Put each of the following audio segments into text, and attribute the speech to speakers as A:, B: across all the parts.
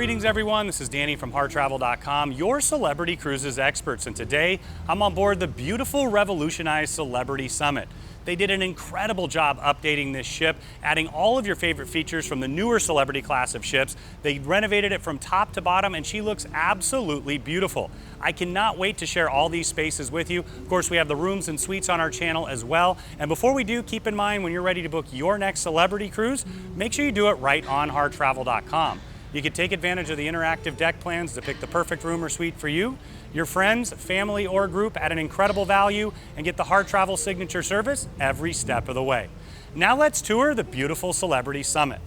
A: Greetings everyone, this is Danny from HarrTravel.com, your celebrity cruises experts, and today I'm on board the beautiful Revolutionized Celebrity Summit. They did an incredible job updating this ship, adding all of your favorite features from the newer celebrity class of ships. They renovated it from top to bottom and she looks absolutely beautiful. I cannot wait to share all these spaces with you. Of course, we have the rooms and suites on our channel as well. And before we do, keep in mind when you're ready to book your next celebrity cruise, make sure you do it right on HarrTravel.com. You can take advantage of the interactive deck plans to pick the perfect room or suite for you, your friends, family, or group at an incredible value, and get the Harr Travel signature service every step of the way. Now let's tour the beautiful Celebrity Summit.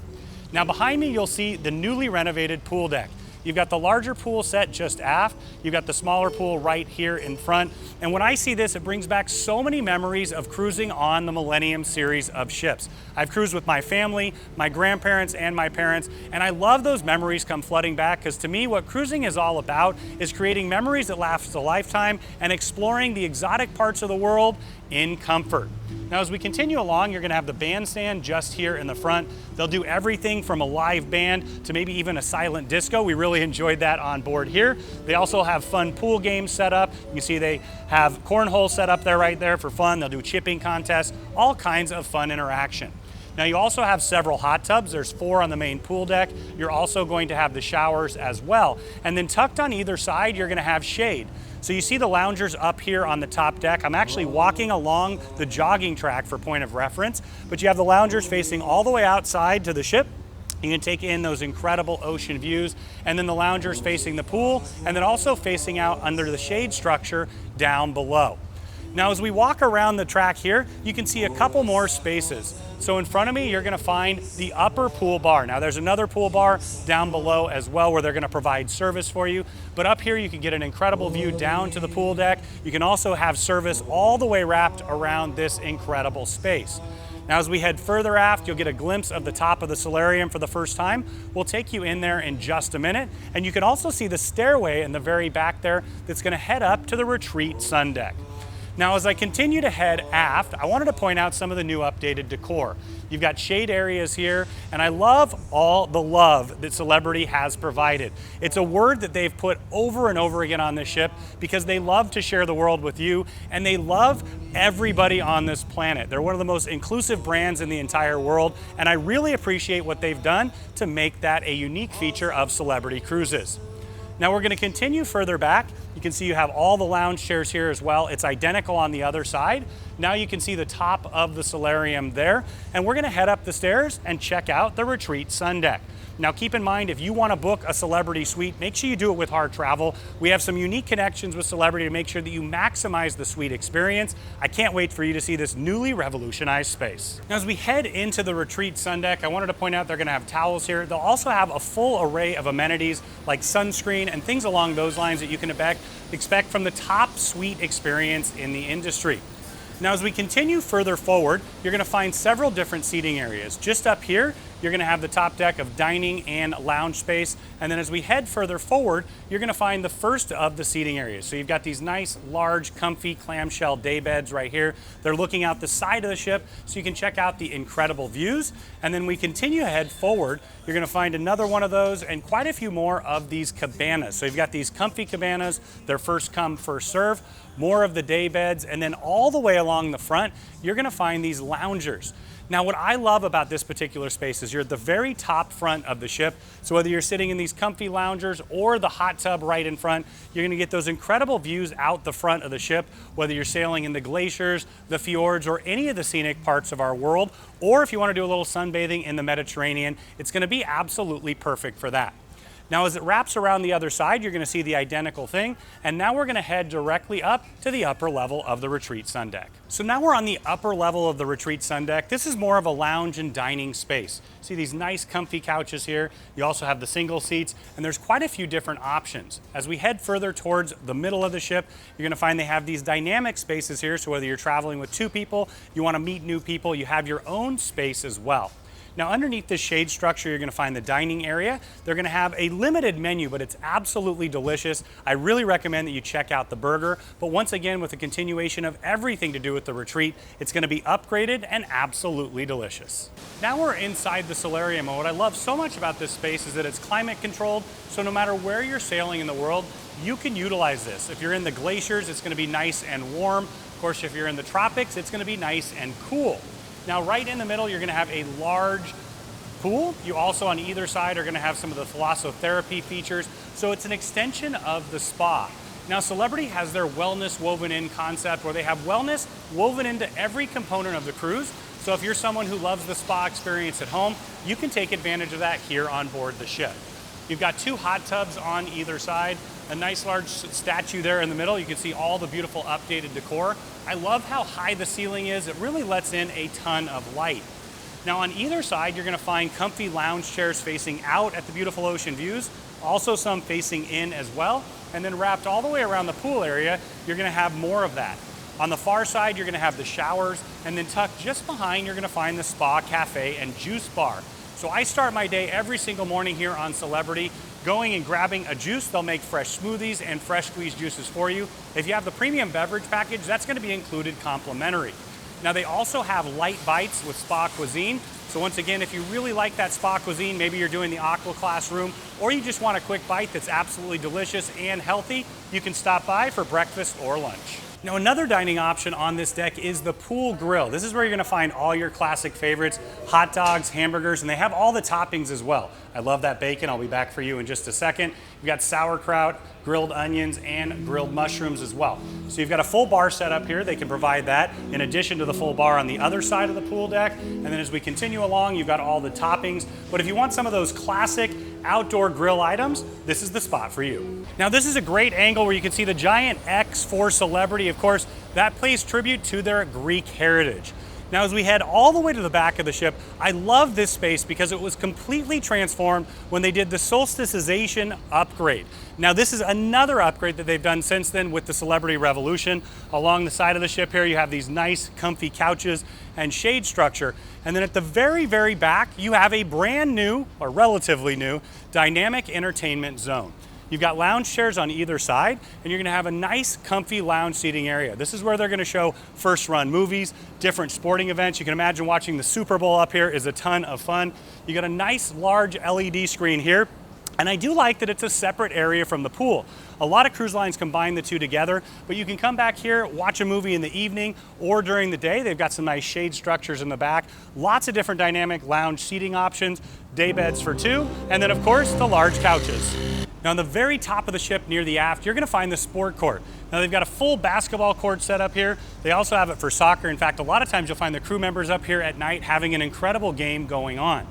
A: Now behind me, you'll see the newly renovated pool deck. You've got the larger pool set just aft. You've got the smaller pool right here in front. And when I see this, it brings back so many memories of cruising on the Millennium series of ships. I've cruised with my family, my grandparents, and my parents, and I love those memories come flooding back because to me, what cruising is all about is creating memories that last a lifetime and exploring the exotic parts of the world in comfort. Now, as we continue along, you're gonna have the bandstand just here in the front. They'll do everything from a live band to maybe even a silent disco. We really enjoyed that on board here. They also have fun pool games set up. You can see they have cornhole set up there right there for fun. They'll do chipping contests, all kinds of fun interaction. Now you also have several hot tubs. There's 4 on the main pool deck. You're also going to have the showers as well. And then tucked on either side, you're gonna have shade. So you see the loungers up here on the top deck. I'm actually walking along the jogging track for point of reference, but you have the loungers facing all the way outside to the ship. You can take in those incredible ocean views, and then the loungers facing the pool, and then also facing out under the shade structure down below. Now, as we walk around the track here, you can see a couple more spaces. So in front of me, you're gonna find the upper pool bar. Now there's another pool bar down below as well where they're gonna provide service for you. But up here, you can get an incredible view down to the pool deck. You can also have service all the way wrapped around this incredible space. Now, as we head further aft, you'll get a glimpse of the top of the solarium for the first time. We'll take you in there in just a minute. And you can also see the stairway in the very back there that's gonna head up to the retreat Sundeck. Now, as I continue to head aft, I wanted to point out some of the new updated decor. You've got shade areas here, and I love all the love that Celebrity has provided. It's a word that they've put over and over again on this ship because they love to share the world with you, and they love everybody on this planet. They're one of the most inclusive brands in the entire world, and I really appreciate what they've done to make that a unique feature of Celebrity Cruises. Now we're going to continue further back. You can see you have all the lounge chairs here as well. It's identical on the other side. Now you can see the top of the solarium there. And we're going to head up the stairs and check out the retreat Sundeck. Now keep in mind, if you want to book a Celebrity suite, make sure you do it with Harr Travel. We have some unique connections with Celebrity to make sure that you maximize the suite experience. I can't wait for you to see this newly revolutionized space. Now as we head into the retreat Sundeck, I wanted to point out they're going to have towels here. They'll also have a full array of amenities like sunscreen and things along those lines that you can expect from the top suite experience in the industry. Now, as we continue further forward, you're going to find several different seating areas. Just up here, you're going to have the top deck of dining and lounge space. And then as we head further forward, you're going to find the first of the seating areas. So you've got these nice, large, comfy clamshell day beds right here. They're looking out the side of the ship, so you can check out the incredible views. And then we continue to head forward, you're going to find another one of those and quite a few more of these cabanas. So you've got these comfy cabanas. They're first come, first serve. More of the day beds, and then all the way along the front, you're going to find these loungers. Now, what I love about this particular space is you're at the very top front of the ship. So whether you're sitting in these comfy loungers or the hot tub right in front, you're going to get those incredible views out the front of the ship, whether you're sailing in the glaciers, the fjords, or any of the scenic parts of our world, or if you want to do a little sunbathing in the Mediterranean, it's going to be absolutely perfect for that. Now, as it wraps around the other side, you're going to see the identical thing. And now we're going to head directly up to the upper level of the retreat Sundeck. So now we're on the upper level of the retreat Sundeck. This is more of a lounge and dining space. See these nice comfy couches here. You also have the single seats, and there's quite a few different options. As we head further towards the middle of the ship, you're going to find they have these dynamic spaces here. So whether you're traveling with 2 people, you want to meet new people, you have your own space as well. Now underneath this shade structure, you're gonna find the dining area. They're gonna have a limited menu, but it's absolutely delicious. I really recommend that you check out the burger. But once again, with the continuation of everything to do with the retreat, it's gonna be upgraded and absolutely delicious. Now we're inside the solarium, and what I love so much about this space is that it's climate controlled, so no matter where you're sailing in the world, you can utilize this. If you're in the glaciers, it's gonna be nice and warm. Of course, if you're in the tropics, it's gonna be nice and cool. Now, right in the middle, you're gonna have a large pool. You also, on either side, are gonna have some of the thalassotherapy features, so it's an extension of the spa. Now, Celebrity has their wellness woven in concept, where they have wellness woven into every component of the cruise. So if you're someone who loves the spa experience at home, you can take advantage of that here on board the ship. You've got 2 hot tubs on either side, a nice large statue there in the middle. You can see all the beautiful updated decor. I love how high the ceiling is. It really lets in a ton of light. Now on either side, you're gonna find comfy lounge chairs facing out at the beautiful ocean views, also some facing in as well. And then wrapped all the way around the pool area, you're gonna have more of that. On the far side, you're gonna have the showers, and then tucked just behind, you're gonna find the spa, cafe, and juice bar. So I start my day every single morning here on Celebrity going and grabbing a juice. They'll make fresh smoothies and fresh squeezed juices for you. If you have the premium beverage package, that's gonna be included complimentary. Now they also have light bites with spa cuisine. So once again, if you really like that spa cuisine, maybe you're doing the aqua class room, or you just want a quick bite that's absolutely delicious and healthy, you can stop by for breakfast or lunch. Now another dining option on this deck is the pool grill. This is where you're gonna find all your classic favorites, hot dogs, hamburgers, and they have all the toppings as well. I love that bacon. I'll be back for you in just a second. You've got sauerkraut, grilled onions, and grilled mushrooms as well. So you've got a full bar set up here. They can provide that in addition to the full bar on the other side of the pool deck. And then as we continue along, you've got all the toppings. But if you want some of those classic outdoor grill items, this is the spot for you. Now this is a great angle where you can see the giant X for Celebrity. Of course, that pays tribute to their Greek heritage. Now as we head all the way to the back of the ship, I love this space because it was completely transformed when they did the solsticization upgrade. Now this is another upgrade that they've done since then with the Celebrity Revolution. Along the side of the ship here, you have these nice comfy couches and shade structure. And then at the very, very back, you have a brand new, or relatively new, dynamic entertainment zone. You've got lounge chairs on either side, and you're gonna have a nice, comfy lounge seating area. This is where they're gonna show first run movies, different sporting events. You can imagine watching the Super Bowl up here is a ton of fun. You got a nice, large LED screen here, and I do like that it's a separate area from the pool. A lot of cruise lines combine the two together, but you can come back here, watch a movie in the evening or during the day. They've got some nice shade structures in the back, lots of different dynamic lounge seating options, day beds for 2, and then of course, the large couches. Now on the very top of the ship near the aft, you're gonna find the sport court. Now they've got a full basketball court set up here. They also have it for soccer. In fact, a lot of times you'll find the crew members up here at night having an incredible game going on.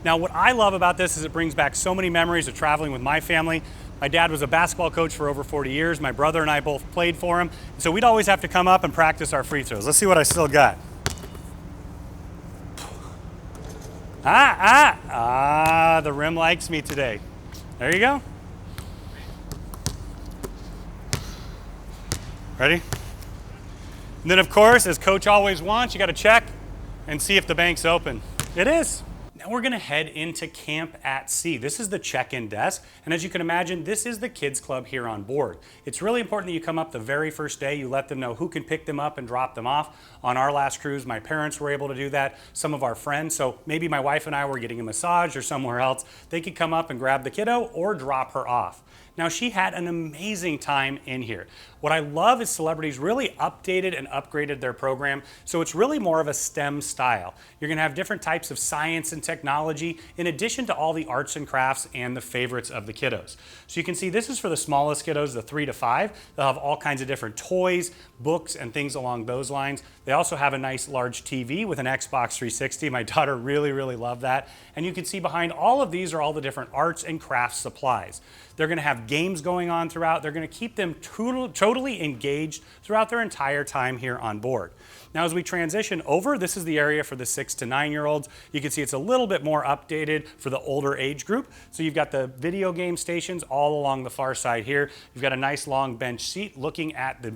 A: Now what I love about this is it brings back so many memories of traveling with my family. My dad was a basketball coach for over 40 years. My brother and I both played for him. So we'd always have to come up and practice our free throws. Let's see what I still got. The rim likes me today. There you go. Ready? And then of course, as coach always wants, you gotta check and see if the bank's open. It is. Now we're gonna head into Camp at Sea. This is the check-in desk, and as you can imagine, this is the kids club here on board. It's really important that you come up the very first day, you let them know who can pick them up and drop them off. On our last cruise, my parents were able to do that, some of our friends, so maybe my wife and I were getting a massage or somewhere else, they could come up and grab the kiddo or drop her off. Now she had an amazing time in here. What I love is Celebrity's really updated and upgraded their program, so it's really more of a STEM style. You're gonna have different types of science and technology in addition to all the arts and crafts and the favorites of the kiddos. So you can see this is for the smallest kiddos, the 3 to 5. They'll have all kinds of different toys, books, and things along those lines. They also have a nice large TV with an Xbox 360. My daughter really, really loved that. And you can see behind all of these are all the different arts and crafts supplies. They're gonna have games going on throughout. They're gonna keep them totally engaged throughout their entire time here on board. Now as we transition over, this is the area for the 6 to 9-year-olds. You can see it's a little bit more updated for the older age group. So you've got the video game stations all along the far side here. You've got a nice long bench seat looking at the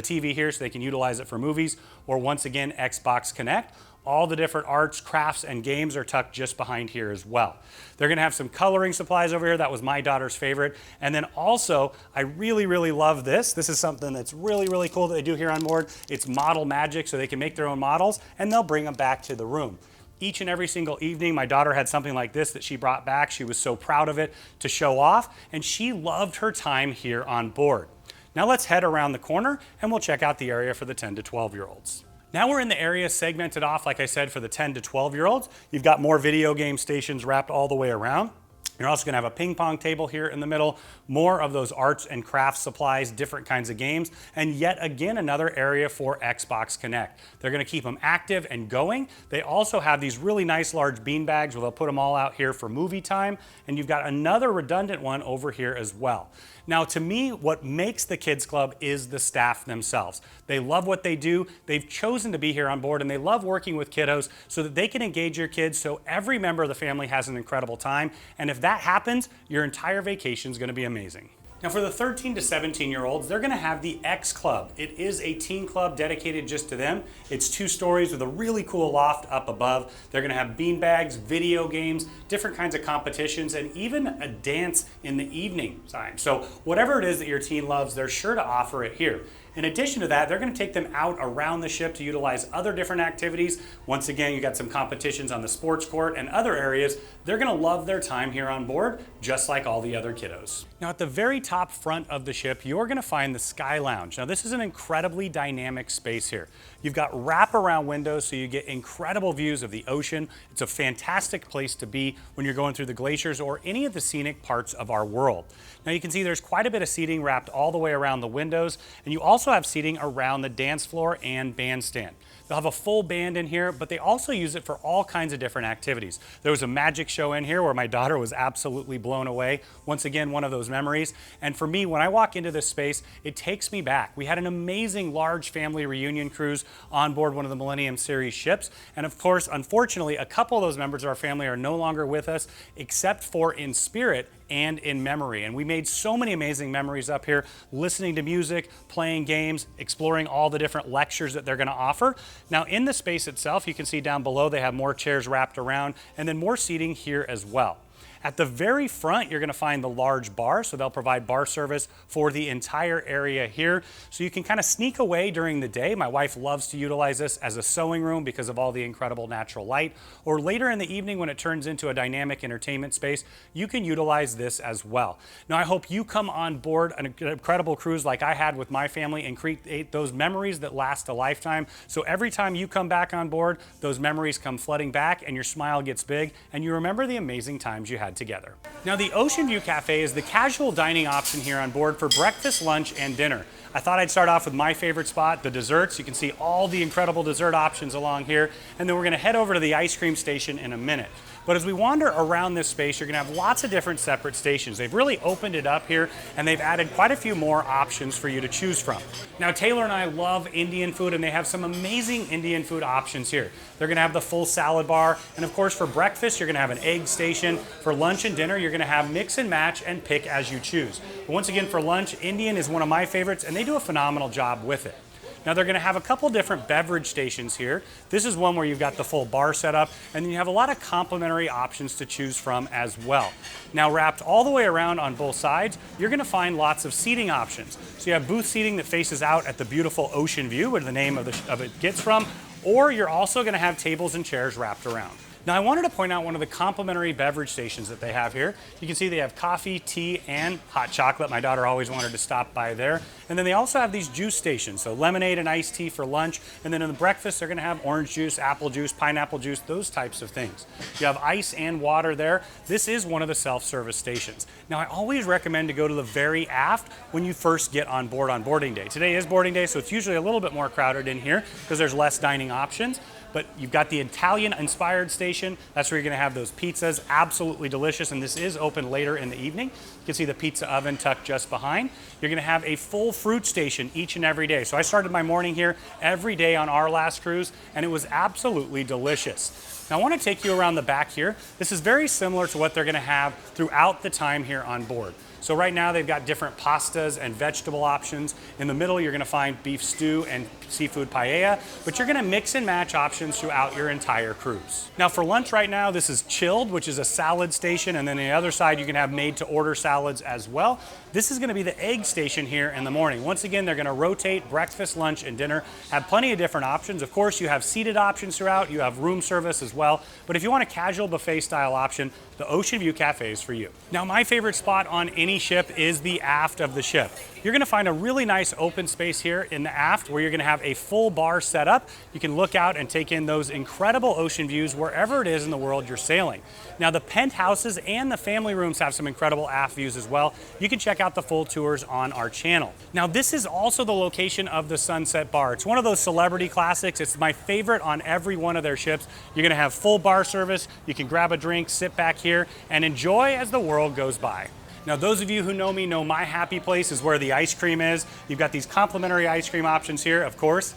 A: TV here so they can utilize it for movies, or once again, Xbox Connect. All the different arts, crafts, and games are tucked just behind here as well. They're gonna have some coloring supplies over here. That was my daughter's favorite. And then also, I really, really love this. This is something that's really, really cool that they do here on board. It's model magic, so they can make their own models and they'll bring them back to the room. Each and every single evening, my daughter had something like this that she brought back. She was so proud of it to show off, and she loved her time here on board. Now let's head around the corner and we'll check out the area for the 10 to 12-year-olds. Now we're in the area segmented off, like I said, for the 10 to 12-year-olds. You've got more video game stations wrapped all the way around. You're also gonna have a ping pong table here in the middle, more of those arts and crafts supplies, different kinds of games, and yet again, another area for Xbox Connect. They're gonna keep them active and going. They also have these really nice large bean bags where they'll put them all out here for movie time, and you've got another redundant one over here as well. Now, to me, what makes the Kids Club is the staff themselves. They love what they do. They've chosen to be here on board, and they love working with kiddos so that they can engage your kids so every member of the family has an incredible time. And if that happens, your entire vacation is going to be amazing. Now for the 13 to 17-year-olds, they're gonna have the X Club. It is a teen club dedicated just to them. It's 2 stories with a really cool loft up above. They're gonna have beanbags, video games, different kinds of competitions, and even a dance in the evening time. So whatever it is that your teen loves, they're sure to offer it here. In addition to that, they're going to take them out around the ship to utilize other different activities. Once again, you got some competitions on the sports court and other areas. They're going to love their time here on board, just like all the other kiddos. Now at the very top front of the ship, you're going to find the Sky Lounge. Now this is an incredibly dynamic space here. You've got wraparound windows so you get incredible views of the ocean. It's a fantastic place to be when you're going through the glaciers or any of the scenic parts of our world. Now you can see there's quite a bit of seating wrapped all the way around the windows, and you also have seating around the dance floor and bandstand. They'll have a full band in here, but they also use it for all kinds of different activities. There was a magic show in here where my daughter was absolutely blown away. Once again, one of those memories. And for me, when I walk into this space, it takes me back. We had an amazing large family reunion cruise on board one of the Millennium Series ships. And of course, unfortunately, a couple of those members of our family are no longer with us, except for in spirit and in memory. And we made so many amazing memories up here, listening to music, playing games, exploring all the different lectures that they're going to offer. Now in the space itself, you can see down below they have more chairs wrapped around and then more seating here as well. At the very front, you're going to find the large bar, so they'll provide bar service for the entire area here. So you can kind of sneak away during the day. My wife loves to utilize this as a sewing room because of all the incredible natural light. Or later in the evening when it turns into a dynamic entertainment space, you can utilize this as well. Now I hope you come on board an incredible cruise like I had with my family and create those memories that last a lifetime. So every time you come back on board, those memories come flooding back and your smile gets big and you remember the amazing times you had together. Now the Oceanview Café is the casual dining option here on board for breakfast, lunch, and dinner. I thought I'd start off with my favorite spot, the desserts. You can see all the incredible dessert options along here, and then we're gonna head over to the ice cream station in a minute. But as we wander around this space, you're gonna have lots of different separate stations. They've really opened it up here, and they've added quite a few more options for you to choose from. Now, Taylor and I love Indian food, and they have some amazing Indian food options here. They're gonna have the full salad bar, and of course, for breakfast, you're gonna have an egg station. For lunch and dinner, you're gonna have mix and match and pick as you choose. But once again, for lunch, Indian is one of my favorites, and they do a phenomenal job with it. Now they're going to have a couple different beverage stations here. This is one where you've got the full bar set up, and then you have a lot of complimentary options to choose from as well. Now wrapped all the way around on both sides, you're going to find lots of seating options. So you have booth seating that faces out at the beautiful ocean view, where the name of it gets from, or you're also going to have tables and chairs wrapped around. Now I wanted to point out one of the complimentary beverage stations that they have here. You can see they have coffee, tea, and hot chocolate. My daughter always wanted to stop by there. And then they also have these juice stations, so lemonade and iced tea for lunch. And then in the breakfast, they're gonna have orange juice, apple juice, pineapple juice, those types of things. You have ice and water there. This is one of the self-service stations. Now I always recommend to go to the very aft when you first get on board on boarding day. Today is boarding day, so it's usually a little bit more crowded in here because there's less dining options. But you've got the Italian-inspired station. That's where you're gonna have those pizzas, absolutely delicious, and this is open later in the evening. You can see the pizza oven tucked just behind. You're gonna have a full fruit station each and every day. So I started my morning here every day on our last cruise, and it was absolutely delicious. Now I wanna take you around the back here. This is very similar to what they're gonna have throughout the time here on board. So right now they've got different pastas and vegetable options. In the middle, you're gonna find beef stew and seafood paella, but you're gonna mix and match options throughout your entire cruise. Now for lunch right now, this is chilled, which is a salad station, and then on the other side, you can have made to order salads as well. This is gonna be the egg station here in the morning. Once again, they're gonna rotate breakfast, lunch, and dinner, have plenty of different options. Of course, you have seated options throughout, you have room service as well, but if you want a casual buffet style option, the Oceanview Café is for you. Now, my favorite spot on any ship is the aft of the ship. You're gonna find a really nice open space here in the aft where you're gonna have a full bar set up. You can look out and take in those incredible ocean views wherever it is in the world you're sailing. Now, the penthouses and the family rooms have some incredible aft views as well. You can check out the full tours on our channel. Now, this is also the location of the Sunset Bar. It's one of those celebrity classics. It's my favorite on every one of their ships. You're gonna have full bar service. You can grab a drink, sit back here, and enjoy as the world goes by. Now, those of you who know me know my happy place is where the ice cream is. You've got these complimentary ice cream options here, of course.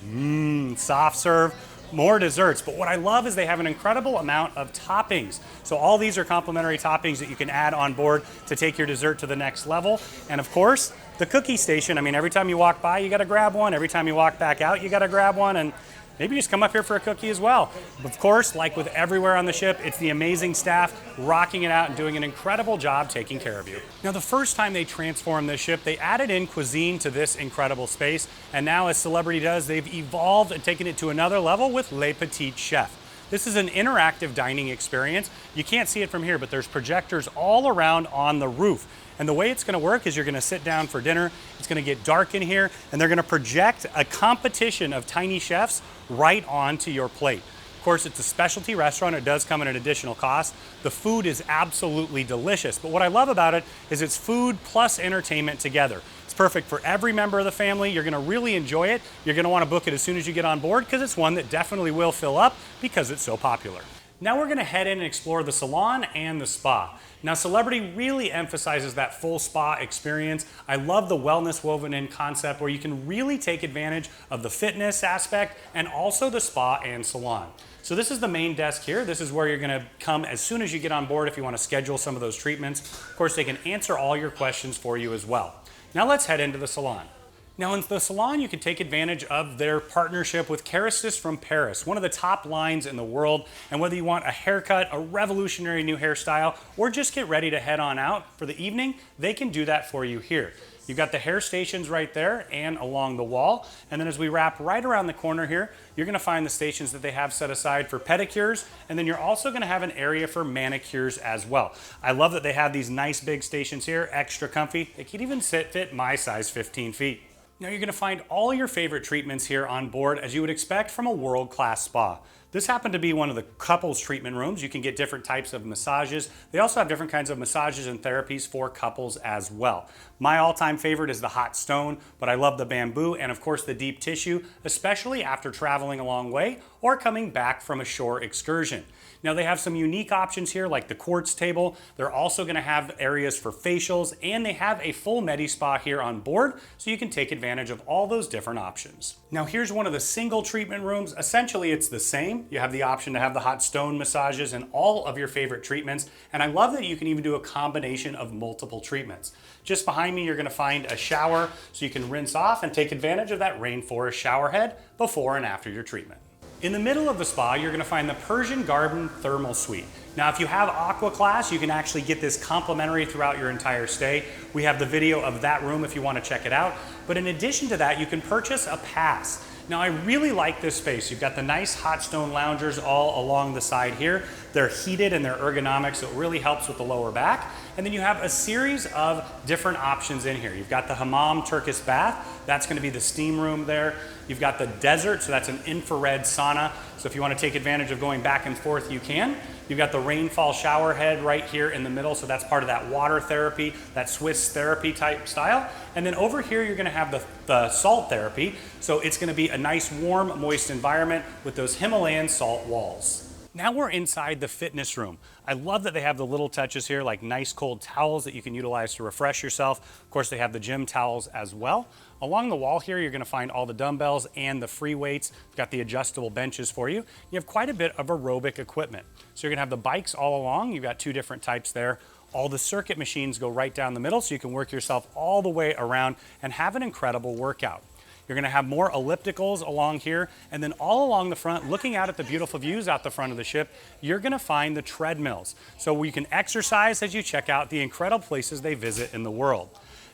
A: Soft serve, more desserts. But what I love is they have an incredible amount of toppings. So all these are complimentary toppings that you can add on board to take your dessert to the next level. And of course, the cookie station. I mean, every time you walk by, you gotta grab one. Every time you walk back out, you gotta grab one. And maybe just come up here for a cookie as well. Of course, like with everywhere on the ship, it's the amazing staff rocking it out and doing an incredible job taking care of you. Now, the first time they transformed this ship, they added in cuisine to this incredible space. And now, as Celebrity does, they've evolved and taken it to another level with Le Petit Chef. This is an interactive dining experience. You can't see it from here, but there's projectors all around on the roof. And the way it's gonna work is you're gonna sit down for dinner, it's gonna get dark in here, and they're gonna project a competition of tiny chefs right onto your plate. Of course, it's a specialty restaurant. It does come at an additional cost. The food is absolutely delicious. But what I love about it is it's food plus entertainment together. It's perfect for every member of the family. You're gonna really enjoy it. You're gonna wanna book it as soon as you get on board because it's one that definitely will fill up because it's so popular. Now we're gonna head in and explore the salon and the spa. Now, Celebrity really emphasizes that full spa experience. I love the wellness woven in concept where you can really take advantage of the fitness aspect and also the spa and salon. So this is the main desk here. This is where you're gonna come as soon as you get on board if you wanna schedule some of those treatments. Of course, they can answer all your questions for you as well. Now let's head into the salon. Now in the salon, you can take advantage of their partnership with Keristis from Paris, one of the top lines in the world. And whether you want a haircut, a revolutionary new hairstyle, or just get ready to head on out for the evening, they can do that for you here. You've got the hair stations right there and along the wall. And then as we wrap right around the corner here, you're gonna find the stations that they have set aside for pedicures. And then you're also gonna have an area for manicures as well. I love that they have these nice big stations here, extra comfy. They can even fit my size 15 feet. Now you're gonna find all your favorite treatments here on board as you would expect from a world-class spa. This happened to be one of the couples treatment rooms. You can get different types of massages. They also have different kinds of massages and therapies for couples as well. My all-time favorite is the hot stone, but I love the bamboo and of course the deep tissue, especially after traveling a long way or coming back from a shore excursion. Now they have some unique options here like the quartz table. They're also gonna have areas for facials and they have a full Medi Spa here on board so you can take advantage of all those different options. Now here's one of the single treatment rooms. Essentially it's the same. You have the option to have the hot stone massages and all of your favorite treatments. And I love that you can even do a combination of multiple treatments. Just behind me, you're gonna find a shower so you can rinse off and take advantage of that rainforest shower head before and after your treatment. In the middle of the spa, you're gonna find the Persian Garden Thermal Suite. Now, if you have Aqua Class, you can actually get this complimentary throughout your entire stay. We have the video of that room if you wanna check it out. But in addition to that, you can purchase a pass. Now, I really like this space. You've got the nice hot stone loungers all along the side here. They're heated and they're ergonomic, so it really helps with the lower back. And then you have a series of different options in here. You've got the hammam Turkish bath. That's gonna be the steam room there. You've got the desert, so that's an infrared sauna. So if you wanna take advantage of going back and forth, you can. You've got the rainfall shower head right here in the middle, so that's part of that water therapy, that Swiss therapy type style. And then over here, you're gonna have the salt therapy. So it's gonna be a nice, warm, moist environment with those Himalayan salt walls. Now we're inside the fitness room. I love that they have the little touches here, like nice cold towels that you can utilize to refresh yourself. Of course, they have the gym towels as well. Along the wall here, you're gonna find all the dumbbells and the free weights. We've got the adjustable benches for you. You have quite a bit of aerobic equipment. So you're gonna have the bikes all along. You've got two different types there. All the circuit machines go right down the middle so you can work yourself all the way around and have an incredible workout. You're gonna have more ellipticals along here, and then all along the front, looking out at the beautiful views out the front of the ship, you're gonna find the treadmills. So you can exercise as you check out the incredible places they visit in the world.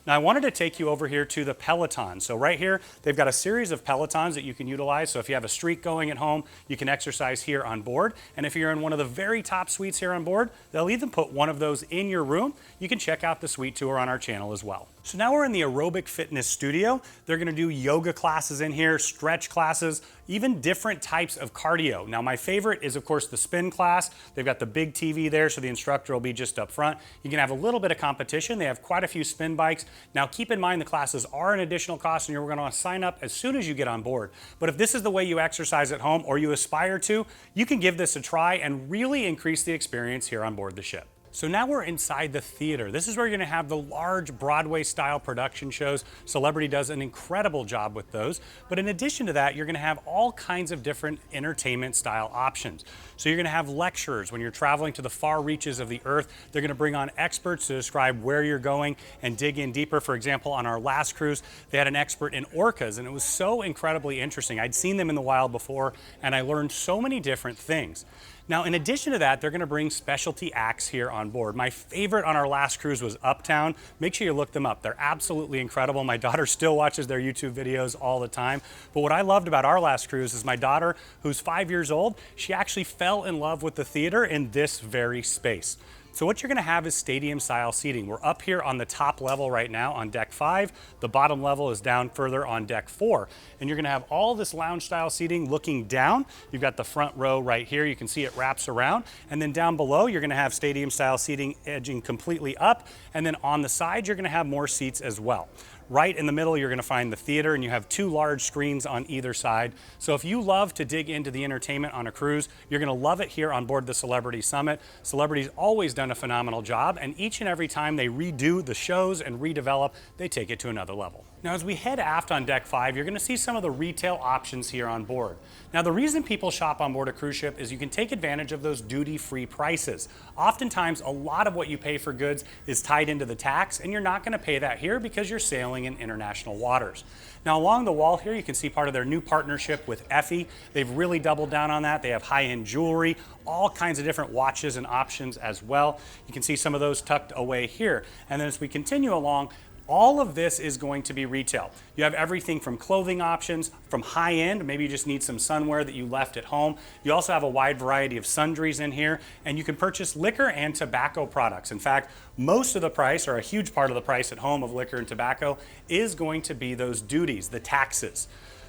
A: Now I wanted to take you over here to the Peloton. So right here, they've got a series of Pelotons that you can utilize. So if you have a streak going at home, you can exercise here on board. And if you're in one of the very top suites here on board, they'll even put one of those in your room. You can check out the suite tour on our channel as well. So now we're in the aerobic fitness studio. They're gonna do yoga classes in here, stretch classes, even different types of cardio. Now my favorite is of course the spin class. They've got the big TV there, so the instructor will be just up front. You can have a little bit of competition. They have quite a few spin bikes. Now keep in mind the classes are an additional cost and you're gonna sign up as soon as you get on board. But if this is the way you exercise at home or you aspire to, you can give this a try and really increase the experience here on board the ship. So now we're inside the theater. This is where you're gonna have the large Broadway style production shows. Celebrity does an incredible job with those. But in addition to that, you're gonna have all kinds of different entertainment style options. So you're gonna have lecturers when you're traveling to the far reaches of the earth. They're gonna bring on experts to describe where you're going and dig in deeper. For example, on our last cruise, they had an expert in orcas and it was so incredibly interesting. I'd seen them in the wild before and I learned so many different things. Now, in addition to that, they're gonna bring specialty acts here on board. My favorite on our last cruise was Uptown. Make sure you look them up. They're absolutely incredible. My daughter still watches their YouTube videos all the time. But what I loved about our last cruise is my daughter, who's 5 years old, she actually fell in love with the theater in this very space. So what you're gonna have is stadium style seating. We're up here on the top level right now on deck 5. The bottom level is down further on deck 4. And you're gonna have all this lounge style seating looking down. You've got the front row right here. You can see it wraps around. And then down below, you're gonna have stadium style seating edging completely up. And then on the side, you're gonna have more seats as well. Right in the middle, you're gonna find the theater and you have 2 large screens on either side. So if you love to dig into the entertainment on a cruise, you're gonna love it here on board the Celebrity Summit. Celebrity's always done a phenomenal job, and each and every time they redo the shows and redevelop, they take it to another level. Now, as we head aft on deck 5, you're gonna see some of the retail options here on board. Now, the reason people shop on board a cruise ship is you can take advantage of those duty-free prices. Oftentimes, a lot of what you pay for goods is tied into the tax, and you're not gonna pay that here because you're sailing in international waters. Now, along the wall here, you can see part of their new partnership with Effie. They've really doubled down on that. They have high-end jewelry, all kinds of different watches and options as well. You can see some of those tucked away here. And then as we continue along, all of this is going to be retail. You have everything from clothing options, from high-end, maybe you just need some sunwear that you left at home. You also have a wide variety of sundries in here, and you can purchase liquor and tobacco products. In fact, most of the price, or a huge part of the price at home of liquor and tobacco, is going to be those duties, the taxes.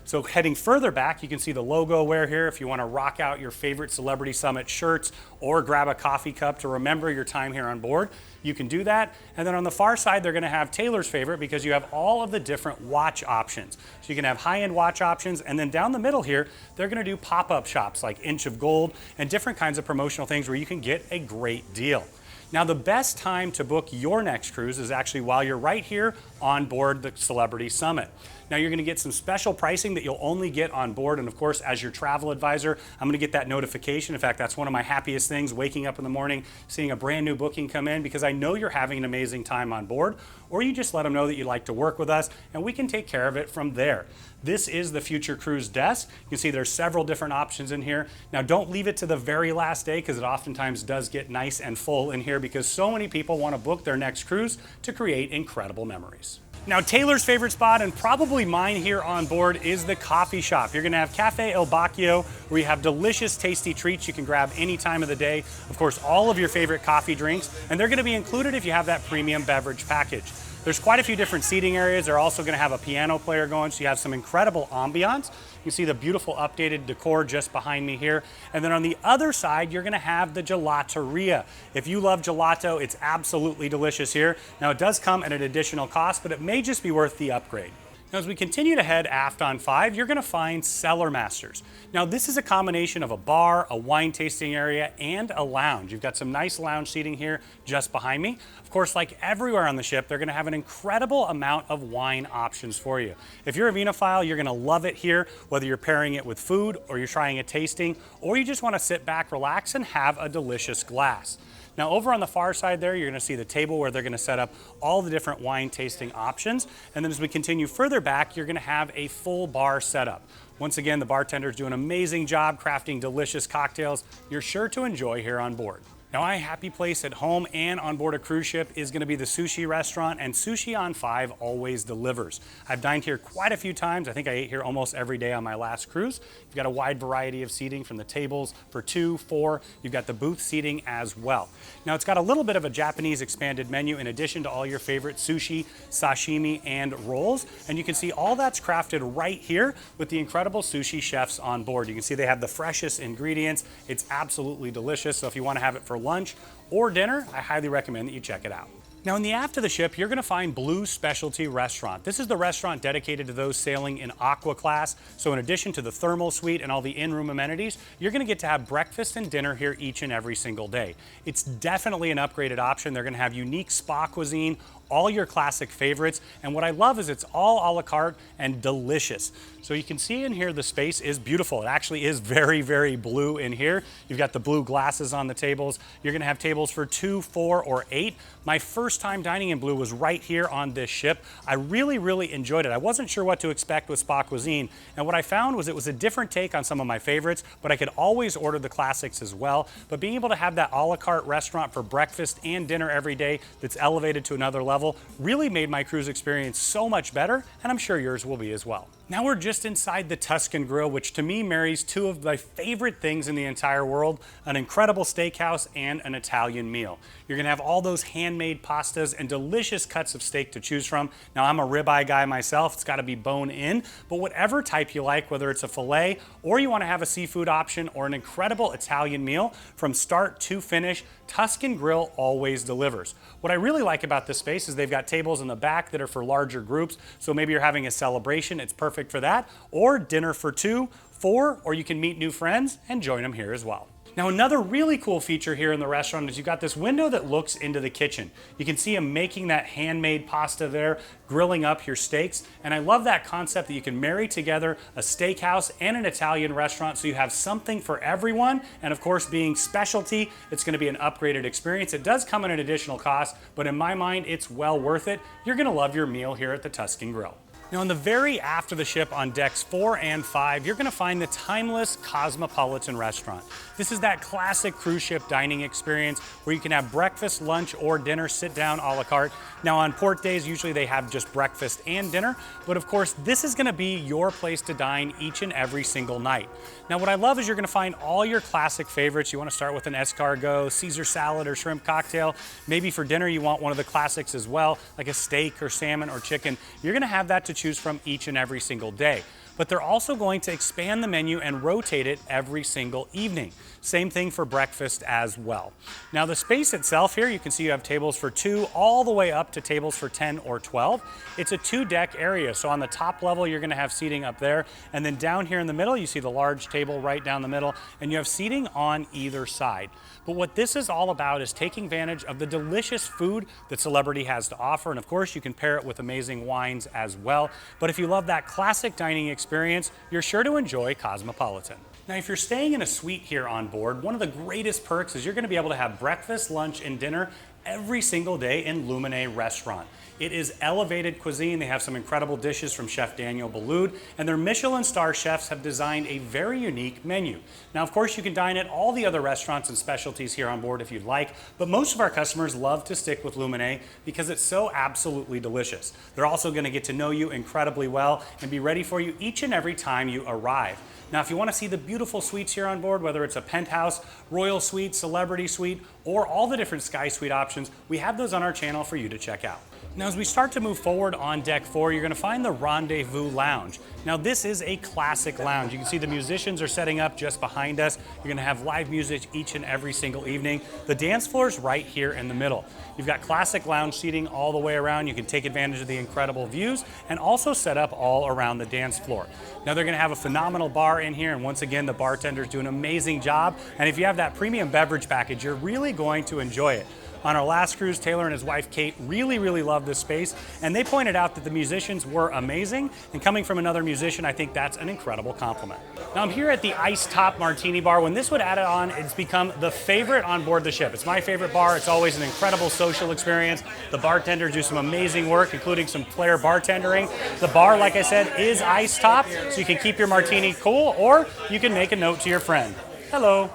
A: So heading further back, you can see the logo wear here if you want to rock out your favorite Celebrity Summit shirts or grab a coffee cup to remember your time here on board. You can do that. And then on the far side, they're going to have Taylor's favorite because you have all of the different watch options. So you can have high-end watch options. And then down the middle here, they're going to do pop-up shops like Inch of Gold and different kinds of promotional things where you can get a great deal. Now, the best time to book your next cruise is actually while you're right here on board the Celebrity Summit. Now, you're going to get some special pricing that you'll only get on board. And of course, as your travel advisor, I'm going to get that notification. In fact, that's one of my happiest things, waking up in the morning, seeing a brand new booking come in, because I know you're having an amazing time on board. Or you just let them know that you'd like to work with us, and we can take care of it from there. This is the Future Cruise Desk. You can see there's several different options in here. Now, don't leave it to the very last day, because it oftentimes does get nice and full in here because so many people want to book their next cruise to create incredible memories. Now, Taylor's favorite spot, and probably mine here on board, is the coffee shop. You're gonna have Cafe El Bacchio, where you have delicious, tasty treats you can grab any time of the day. Of course, all of your favorite coffee drinks, and they're gonna be included if you have that premium beverage package. There's quite a few different seating areas. They're also gonna have a piano player going, so you have some incredible ambiance. You can see the beautiful updated decor just behind me here. And then on the other side, you're gonna have the gelateria. If you love gelato, it's absolutely delicious here. Now, it does come at an additional cost, but it may just be worth the upgrade. Now, as we continue to head aft on 5, you're gonna find Cellar Masters. Now, this is a combination of a bar, a wine tasting area, and a lounge. You've got some nice lounge seating here just behind me. Of course, like everywhere on the ship, they're gonna have an incredible amount of wine options for you. If you're a vinophile, you're gonna love it here, whether you're pairing it with food, or you're trying a tasting, or you just wanna sit back, relax, and have a delicious glass. Now over on the far side there, you're gonna see the table where they're gonna set up all the different wine tasting options. And then as we continue further back, you're gonna have a full bar setup. Once again, the bartenders do an amazing job crafting delicious cocktails you're sure to enjoy here on board. Now, my happy place at home and on board a cruise ship is going to be the sushi restaurant, and Sushi on 5 always delivers. I've dined here quite a few times. I think I ate here almost every day on my last cruise. You've got a wide variety of seating from the tables for 2, 4. You've got the booth seating as well. Now, it's got a little bit of a Japanese expanded menu in addition to all your favorite sushi, sashimi, and rolls. And you can see all that's crafted right here with the incredible sushi chefs on board. You can see they have the freshest ingredients. It's absolutely delicious. So if you want to have it for lunch or dinner, I highly recommend that you check it out. Now in the aft of the ship, you're gonna find Blue Specialty Restaurant. This is the restaurant dedicated to those sailing in Aqua Class. So in addition to the thermal suite and all the in-room amenities, you're gonna get to have breakfast and dinner here each and every single day. It's definitely an upgraded option. They're gonna have unique spa cuisine, all your classic favorites, and what I love is it's all a la carte and delicious. So you can see in here the space is beautiful. It actually is very, very blue in here. You've got the blue glasses on the tables. You're gonna have tables for 2, 4, or 8. My first time dining in blue was right here on this ship. I really, really enjoyed it. I wasn't sure what to expect with spa cuisine, and what I found was it was a different take on some of my favorites, but I could always order the classics as well. But being able to have that a la carte restaurant for breakfast and dinner every day that's elevated to another level really made my cruise experience so much better, and I'm sure yours will be as well. Now we're just inside the Tuscan Grill, which to me marries two of my favorite things in the entire world, an incredible steakhouse and an Italian meal. You're gonna have all those handmade pastas and delicious cuts of steak to choose from. Now I'm a ribeye guy myself, it's gotta be bone in, but whatever type you like, whether it's a filet or you wanna have a seafood option or an incredible Italian meal, from start to finish, Tuscan Grill always delivers. What I really like about this space is they've got tables in the back that are for larger groups, so maybe you're having a celebration, it's perfect for that, or dinner for 2, 4, or you can meet new friends and join them here as well. Now another really cool feature here in the restaurant is you've got this window that looks into the kitchen. You can see them making that handmade pasta there, grilling up your steaks, and I love that concept that you can marry together a steakhouse and an Italian restaurant so you have something for everyone, and of course being specialty, it's going to be an upgraded experience. It does come at an additional cost, but in my mind it's well worth it. You're going to love your meal here at the Tuscan Grill. Now on the very aft of the ship on decks 4 and 5, you're gonna find the timeless Cosmopolitan restaurant. This is that classic cruise ship dining experience where you can have breakfast, lunch, or dinner, sit down a la carte. Now on port days, usually they have just breakfast and dinner, but of course this is gonna be your place to dine each and every single night. Now what I love is you're gonna find all your classic favorites. You wanna start with an escargot, Caesar salad, or shrimp cocktail. Maybe for dinner you want one of the classics as well, like a steak or salmon or chicken. You're gonna have that to choose from each and every single day. But they're also going to expand the menu and rotate it every single evening. Same thing for breakfast as well. Now the space itself here, you can see you have tables for 2 all the way up to tables for 10 or 12. It's a 2-deck area, so on the top level you're gonna have seating up there, and then down here in the middle you see the large table right down the middle, and you have seating on either side. But what this is all about is taking advantage of the delicious food that Celebrity has to offer, and of course you can pair it with amazing wines as well. But if you love that classic dining experience, you're sure to enjoy Cosmopolitan. Now, if you're staying in a suite here on board, one of the greatest perks is you're gonna be able to have breakfast, lunch, and dinner every single day in Luminae Restaurant. It is elevated cuisine. They have some incredible dishes from Chef Daniel Boulud, and their Michelin star chefs have designed a very unique menu. Now, of course, you can dine at all the other restaurants and specialties here on board if you'd like, but most of our customers love to stick with Luminae because it's so absolutely delicious. They're also gonna get to know you incredibly well and be ready for you each and every time you arrive. Now, if you want to see the beautiful suites here on board, whether it's a penthouse, royal suite, celebrity suite, or all the different sky suite options, we have those on our channel for you to check out. Now, as we start to move forward on deck 4, you're going to find the Rendezvous Lounge. Now, this is a classic lounge. You can see the musicians are setting up just behind us. You're going to have live music each and every single evening. The dance floor is right here in the middle. You've got classic lounge seating all the way around. You can take advantage of the incredible views and also set up all around the dance floor. Now, they're going to have a phenomenal bar in here, and once again, the bartenders do an amazing job. And if you have that premium beverage package, you're really going to enjoy it. On our last cruise, Taylor and his wife Kate really loved this space, and they pointed out that the musicians were amazing, and coming from another musician, I think that's an incredible compliment. Now I'm here at the Ice Top Martini Bar. When this would add it on, it's become the favorite on board the ship. It's my favorite bar. It's always an incredible social experience. The bartenders do some amazing work, including some flair bartendering. The bar, like I said, is ice top, so you can keep your martini cool, or you can make a note to your friend. Hello.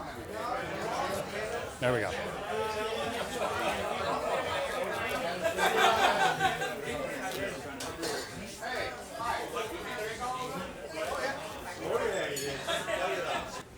A: There we go.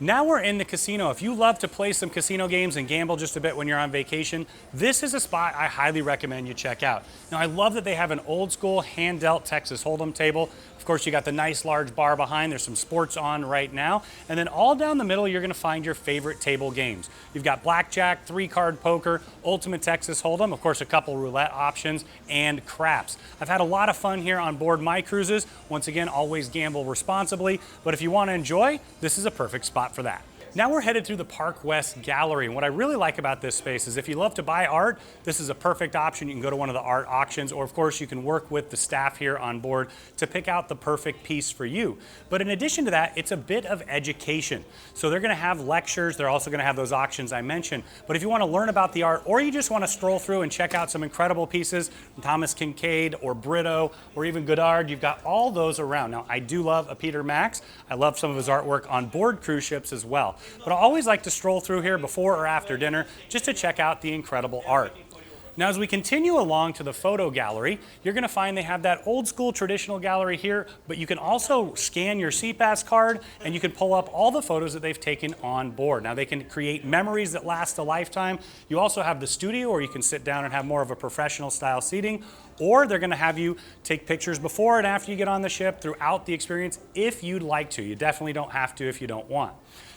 A: Now we're in the casino. If you love to play some casino games and gamble just a bit when you're on vacation, this is a spot I highly recommend you check out. Now I love that they have an old school hand-dealt Texas Hold'em table. Of course, you got the nice large bar behind. There's some sports on right now. And then all down the middle, you're gonna find your favorite table games. You've got blackjack, 3-card poker, ultimate Texas Hold'em, of course, a couple roulette options, and craps. I've had a lot of fun here on board my cruises. Once again, always gamble responsibly, but if you wanna enjoy, this is a perfect spot for that. Now we're headed through the Park West Gallery, and what I really like about this space is if you love to buy art, this is a perfect option. You can go to one of the art auctions, or of course you can work with the staff here on board to pick out the perfect piece for you. But in addition to that, it's a bit of education. So they're gonna have lectures, they're also gonna have those auctions I mentioned, but if you wanna learn about the art, or you just wanna stroll through and check out some incredible pieces from Thomas Kincaid or Brito or even Godard, you've got all those around. Now I do love a Peter Max. I love some of his artwork on board cruise ships as well. But I always like to stroll through here before or after dinner just to check out the incredible art. Now as we continue along to the photo gallery, you're going to find they have that old school traditional gallery here, but you can also scan your SeaPass card and you can pull up all the photos that they've taken on board. Now they can create memories that last a lifetime. You also have the studio where you can sit down and have more of a professional style seating, or they're going to have you take pictures before and after you get on the ship throughout the experience if you'd like to. You definitely don't have to if you don't want.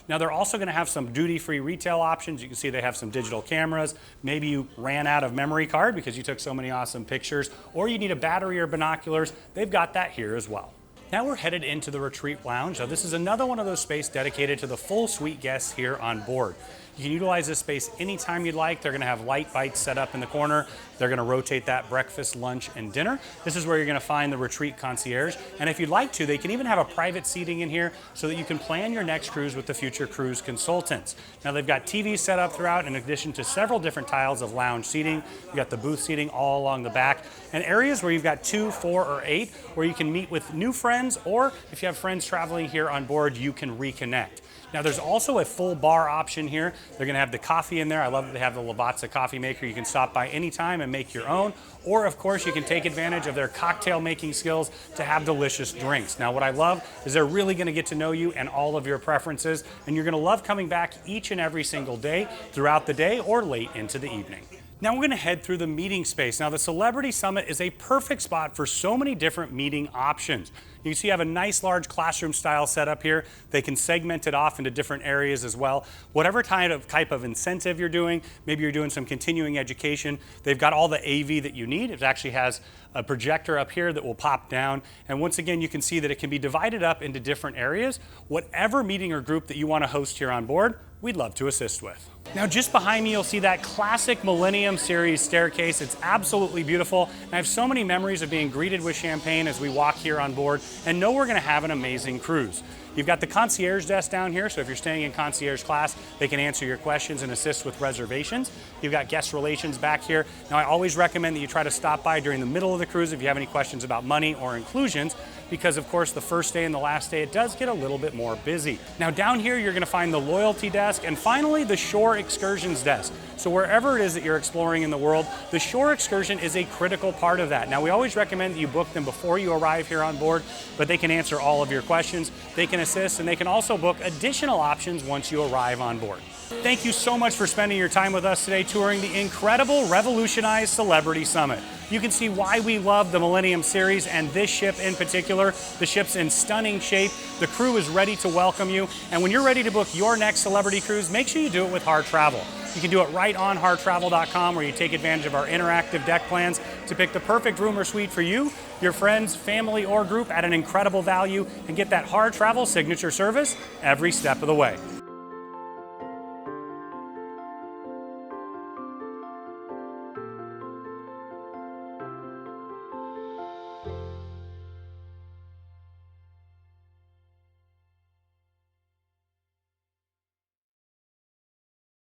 A: Now they're also going to have some duty-free retail options. You can see they have some digital cameras. Maybe you ran out of memory card because you took so many awesome pictures, or you need a battery or binoculars. They've got that here as well. Now we're headed into the Retreat Lounge. Now this is another one of those spaces dedicated to the full suite guests here on board. You can utilize this space anytime you'd like. They're gonna have light bites set up in the corner. They're gonna rotate that breakfast, lunch, and dinner. This is where you're gonna find the Retreat Concierge. And if you'd like to, they can even have a private seating in here so that you can plan your next cruise with the future cruise consultants. Now they've got TVs set up throughout in addition to several different tiles of lounge seating. You've got the booth seating all along the back, and areas where you've got 2, 4, or 8 where you can meet with new friends, or if you have friends traveling here on board, you can reconnect. Now there's also a full bar option here. They're gonna have the coffee in there. I love that they have the Lavazza coffee maker. You can stop by anytime and make your own. Or of course you can take advantage of their cocktail making skills to have delicious drinks. Now what I love is they're really gonna get to know you and all of your preferences, and you're gonna love coming back each and every single day throughout the day or late into the evening. Now we're gonna head through the meeting space. Now the Celebrity Summit is a perfect spot for so many different meeting options. You can see you have a nice large classroom style setup here. They can segment it off into different areas as well. Whatever type of incentive you're doing, maybe you're doing some continuing education, they've got all the AV that you need. It actually has a projector up here that will pop down. And once again, you can see that it can be divided up into different areas. Whatever meeting or group that you want to host here on board, we'd love to assist with. Now just behind me, you'll see that classic Millennium Series staircase. It's absolutely beautiful. And I have so many memories of being greeted with champagne as we walk here on board and know we're gonna have an amazing cruise. You've got the Concierge Desk down here, so if you're staying in concierge class, they can answer your questions and assist with reservations. You've got guest relations back here. Now I always recommend that you try to stop by during the middle of the cruise if you have any questions about money or inclusions, because of course the first day and the last day it does get a little bit more busy. Now down here you're gonna find the Loyalty Desk, and finally the Shore Excursions Desk. So wherever it is that you're exploring in the world, the shore excursion is a critical part of that. Now we always recommend that you book them before you arrive here on board, but they can answer all of your questions, they can assist, and they can also book additional options once you arrive on board. Thank you so much for spending your time with us today touring the incredible Revolutionized Celebrity Summit. You can see why we love the Millennium Series and this ship in particular. The ship's in stunning shape. The crew is ready to welcome you. And when you're ready to book your next celebrity cruise, make sure you do it with Harr Travel. You can do it right on harrtravel.com, where you take advantage of our interactive deck plans to pick the perfect room or suite for you, your friends, family, or group at an incredible value, and get that Harr Travel signature service every step of the way.